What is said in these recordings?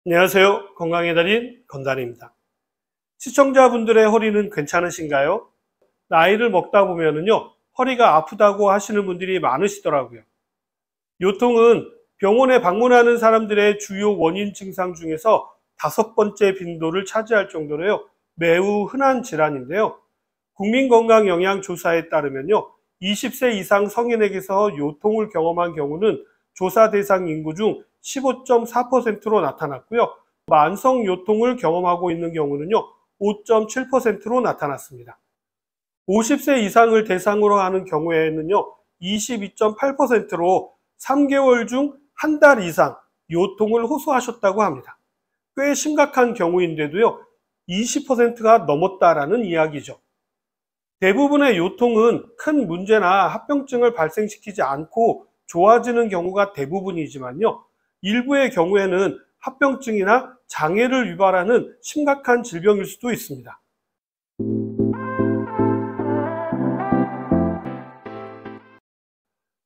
안녕하세요. 건강의 달인 건달입니다. 시청자분들의 허리는 괜찮으신가요? 나이를 먹다 보면은요, 허리가 아프다고 하시는 분들이 많으시더라고요. 요통은 병원에 방문하는 사람들의 주요 원인 증상 중에서 5번째 빈도를 차지할 정도로요, 매우 흔한 질환인데요. 국민건강영양조사에 따르면요, 20세 이상 성인에게서 요통을 경험한 경우는 조사 대상 인구 중 15.4%로 나타났고요. 만성 요통을 경험하고 있는 경우는요, 5.7%로 나타났습니다. 50세 이상을 대상으로 하는 경우에는요, 22.8%로 3개월 중 한 달 이상 요통을 호소하셨다고 합니다. 꽤 심각한 경우인데도요, 20%가 넘었다라는 이야기죠. 대부분의 요통은 큰 문제나 합병증을 발생시키지 않고 좋아지는 경우가 대부분이지만요, 일부의 경우에는 합병증이나 장애를 유발하는 심각한 질병일 수도 있습니다.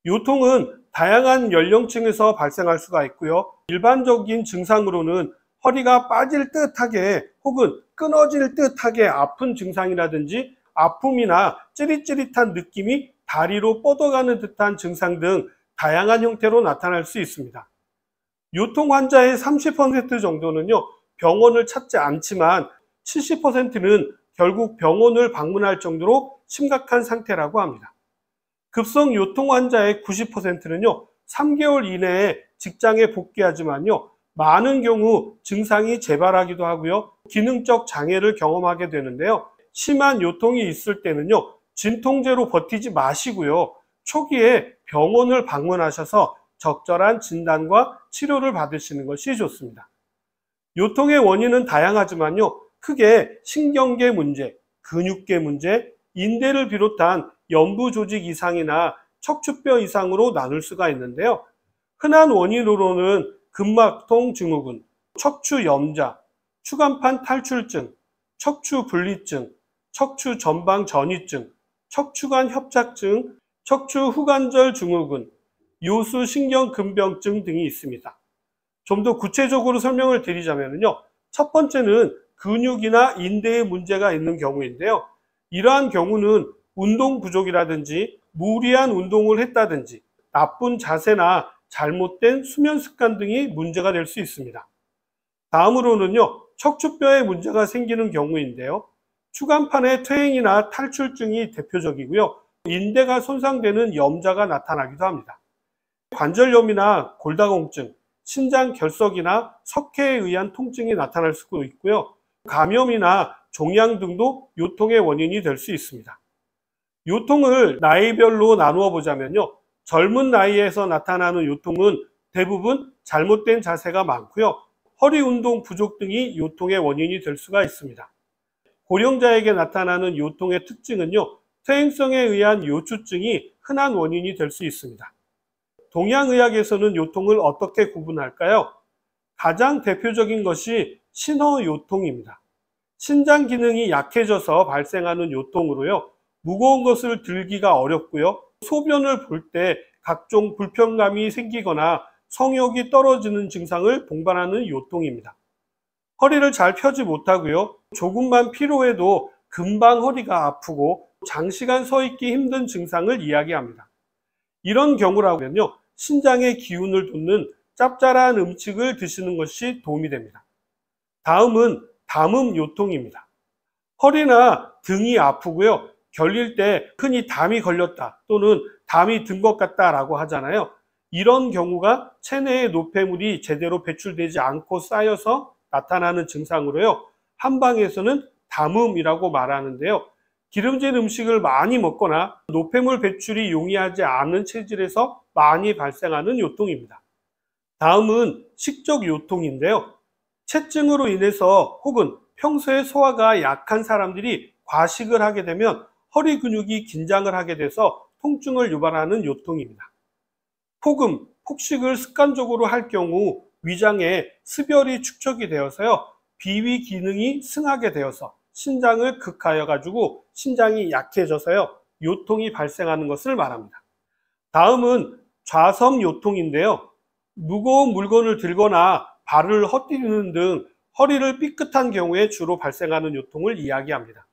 요통은 다양한 연령층에서 발생할 수가 있고요. 일반적인 증상으로는 허리가 빠질 듯하게 혹은 끊어질 듯하게 아픈 증상이라든지 아픔이나 찌릿찌릿한 느낌이 다리로 뻗어가는 듯한 증상 등 다양한 형태로 나타날 수 있습니다. 요통 환자의 30% 정도는요, 병원을 찾지 않지만 70%는 결국 병원을 방문할 정도로 심각한 상태라고 합니다. 급성 요통 환자의 90%는요, 3개월 이내에 직장에 복귀하지만요, 많은 경우 증상이 재발하기도 하고요, 기능적 장애를 경험하게 되는데요. 심한 요통이 있을 때는요, 진통제로 버티지 마시고요, 초기에 병원을 방문하셔서 적절한 진단과 치료를 받으시는 것이 좋습니다. 요통의 원인은 다양하지만요, 크게 신경계 문제, 근육계 문제, 인대를 비롯한 연부 조직 이상이나 척추뼈 이상으로 나눌 수가 있는데요. 흔한 원인으로는 근막통 증후군, 척추 염좌, 추간판 탈출증, 척추 분리증, 척추 전방 전이증, 척추관 협착증, 척추 후관절 증후군, 요수 신경근병증 등이 있습니다. 좀 더 구체적으로 설명을 드리자면요, 첫 번째는 근육이나 인대에 문제가 있는 경우인데요. 이러한 경우는 운동 부족이라든지 무리한 운동을 했다든지 나쁜 자세나 잘못된 수면 습관 등이 문제가 될 수 있습니다. 다음으로는요, 척추뼈에 문제가 생기는 경우인데요. 추간판의 퇴행이나 탈출증이 대표적이고요. 인대가 손상되는 염좌가 나타나기도 합니다. 관절염이나 골다공증, 신장 결석이나 석회에 의한 통증이 나타날 수도 있고요. 감염이나 종양 등도 요통의 원인이 될 수 있습니다. 요통을 나이별로 나누어 보자면요, 젊은 나이에서 나타나는 요통은 대부분 잘못된 자세가 많고요, 허리 운동 부족 등이 요통의 원인이 될 수가 있습니다. 고령자에게 나타나는 요통의 특징은요, 퇴행성에 의한 요추증이 흔한 원인이 될 수 있습니다. 동양의학에서는 요통을 어떻게 구분할까요? 가장 대표적인 것이 신허요통입니다. 신장 기능이 약해져서 발생하는 요통으로요, 무거운 것을 들기가 어렵고요, 소변을 볼 때 각종 불편감이 생기거나 성욕이 떨어지는 증상을 동반하는 요통입니다. 허리를 잘 펴지 못하고요, 조금만 피로해도 금방 허리가 아프고 장시간 서 있기 힘든 증상을 이야기합니다. 이런 경우라면요, 신장의 기운을 돋는 짭짤한 음식을 드시는 것이 도움이 됩니다. 다음은 담음 요통입니다. 허리나 등이 아프고요, 결릴 때 흔히 담이 걸렸다 또는 담이 든 것 같다라고 하잖아요. 이런 경우가 체내의 노폐물이 제대로 배출되지 않고 쌓여서 나타나는 증상으로요, 한방에서는 담음이라고 말하는데요. 기름진 음식을 많이 먹거나 노폐물 배출이 용이하지 않은 체질에서 많이 발생하는 요통입니다. 다음은 식적 요통인데요. 체증으로 인해서 혹은 평소에 소화가 약한 사람들이 과식을 하게 되면 허리 근육이 긴장을 하게 돼서 통증을 유발하는 요통입니다. 폭음, 폭식을 습관적으로 할 경우 위장에 습열이 축적이 되어서요, 비위 기능이 승하게 되어서 신장을 극하여 가지고 신장이 약해져서요, 요통이 발생하는 것을 말합니다. 다음은 좌섬 요통인데요. 무거운 물건을 들거나 발을 헛디디는 등 허리를 삐끗한 경우에 주로 발생하는 요통을 이야기합니다.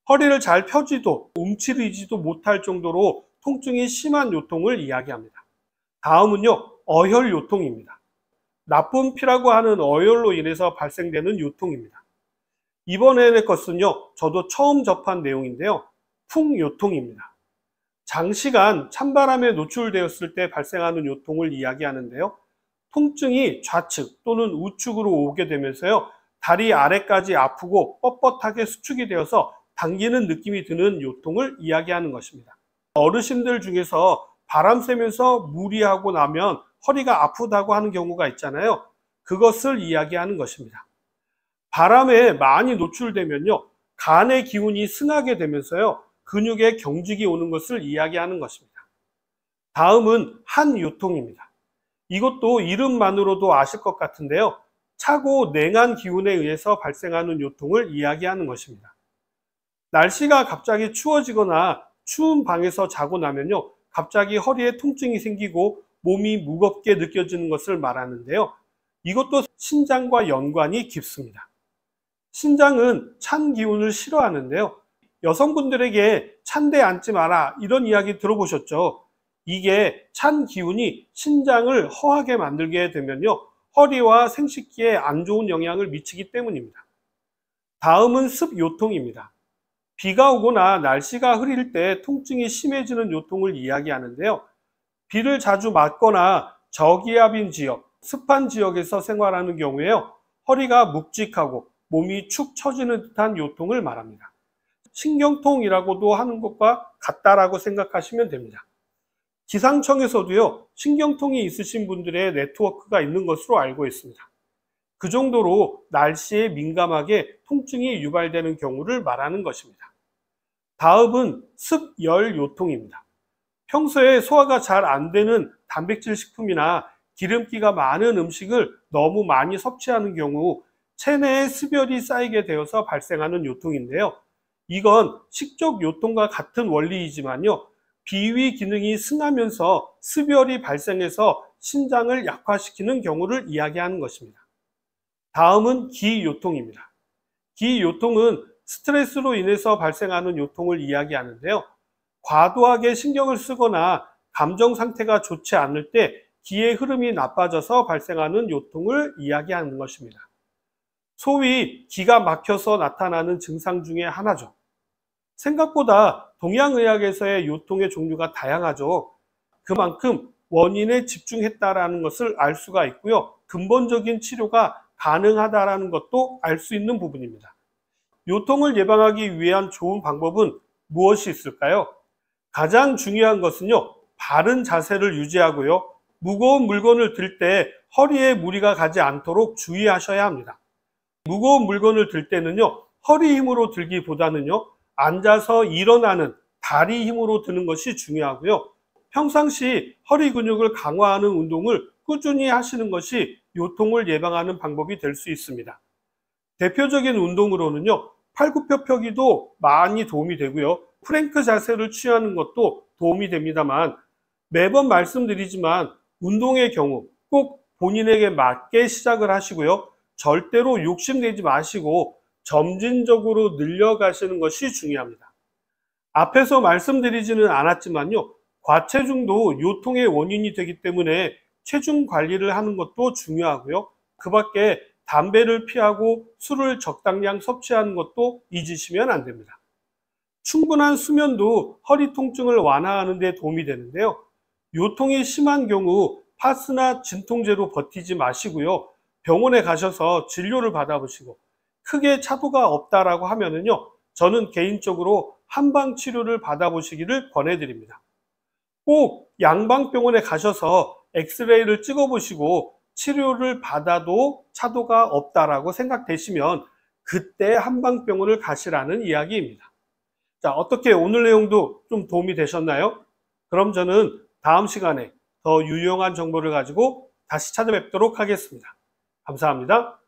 허리를 잘 펴지도 움츠리지도 못할 정도로 통증이 심한 요통을 이야기합니다. 다음은요, 어혈 요통입니다. 나쁜 피라고 하는 어혈로 인해서 발생되는 요통입니다. 이번에 것은요, 저도 처음 접한 내용인데요. 풍요통입니다. 장시간 찬바람에 노출되었을 때 발생하는 요통을 이야기하는데요. 통증이 좌측 또는 우측으로 오게 되면서요, 다리 아래까지 아프고 뻣뻣하게 수축이 되어서 당기는 느낌이 드는 요통을 이야기하는 것입니다. 어르신들 중에서 바람 쐬면서 무리하고 나면 허리가 아프다고 하는 경우가 있잖아요. 그것을 이야기하는 것입니다. 바람에 많이 노출되면요, 간의 기운이 승하게 되면서요, 근육에 경직이 오는 것을 이야기하는 것입니다. 다음은 한요통입니다. 이것도 이름만으로도 아실 것 같은데요. 차고 냉한 기운에 의해서 발생하는 요통을 이야기하는 것입니다. 날씨가 갑자기 추워지거나 추운 방에서 자고 나면요, 갑자기 허리에 통증이 생기고 몸이 무겁게 느껴지는 것을 말하는데요. 이것도 신장과 연관이 깊습니다. 신장은 찬 기운을 싫어하는데요. 여성분들에게 찬데 앉지 마라 이런 이야기 들어보셨죠? 이게 찬 기운이 신장을 허하게 만들게 되면요, 허리와 생식기에 안 좋은 영향을 미치기 때문입니다. 다음은 습요통입니다. 비가 오거나 날씨가 흐릴 때 통증이 심해지는 요통을 이야기하는데요. 비를 자주 맞거나 저기압인 지역, 습한 지역에서 생활하는 경우에요, 허리가 묵직하고 몸이 축 처지는 듯한 요통을 말합니다. 신경통이라고도 하는 것과 같다라고 생각하시면 됩니다. 기상청에서도요, 신경통이 있으신 분들의 네트워크가 있는 것으로 알고 있습니다. 그 정도로 날씨에 민감하게 통증이 유발되는 경우를 말하는 것입니다. 다음은 습열요통입니다. 평소에 소화가 잘 안 되는 단백질 식품이나 기름기가 많은 음식을 너무 많이 섭취하는 경우 체내에 습열이 쌓이게 되어서 발생하는 요통인데요. 이건 식적 요통과 같은 원리이지만요, 비위 기능이 승하면서 습열이 발생해서 신장을 약화시키는 경우를 이야기하는 것입니다. 다음은 기요통입니다. 기요통은 스트레스로 인해서 발생하는 요통을 이야기하는데요. 과도하게 신경을 쓰거나 감정 상태가 좋지 않을 때 기의 흐름이 나빠져서 발생하는 요통을 이야기하는 것입니다. 소위 기가 막혀서 나타나는 증상 중에 하나죠. 생각보다 동양의학에서의 요통의 종류가 다양하죠. 그만큼 원인에 집중했다라는 것을 알 수가 있고요. 근본적인 치료가 가능하다라는 것도 알 수 있는 부분입니다. 요통을 예방하기 위한 좋은 방법은 무엇이 있을까요? 가장 중요한 것은요, 바른 자세를 유지하고요, 무거운 물건을 들 때 허리에 무리가 가지 않도록 주의하셔야 합니다. 무거운 물건을 들 때는요, 허리 힘으로 들기보다는요, 앉아서 일어나는 다리 힘으로 드는 것이 중요하고요. 평상시 허리 근육을 강화하는 운동을 꾸준히 하시는 것이 요통을 예방하는 방법이 될 수 있습니다. 대표적인 운동으로는요, 팔굽혀펴기도 많이 도움이 되고요. 프랭크 자세를 취하는 것도 도움이 됩니다만, 매번 말씀드리지만 운동의 경우 꼭 본인에게 맞게 시작을 하시고요. 절대로 욕심내지 마시고 점진적으로 늘려가시는 것이 중요합니다. 앞에서 말씀드리지는 않았지만요, 과체중도 요통의 원인이 되기 때문에 체중 관리를 하는 것도 중요하고요. 그 밖에 담배를 피하고 술을 적당량 섭취하는 것도 잊으시면 안 됩니다. 충분한 수면도 허리 통증을 완화하는 데 도움이 되는데요. 요통이 심한 경우 파스나 진통제로 버티지 마시고요. 병원에 가셔서 진료를 받아보시고 크게 차도가 없다라고 하면은요, 저는 개인적으로 한방 치료를 받아보시기를 권해드립니다. 꼭 양방병원에 가셔서 엑스레이를 찍어보시고 치료를 받아도 차도가 없다라고 생각되시면 그때 한방병원을 가시라는 이야기입니다. 자, 어떻게 오늘 내용도 좀 도움이 되셨나요? 그럼 저는 다음 시간에 더 유용한 정보를 가지고 다시 찾아뵙도록 하겠습니다. 감사합니다.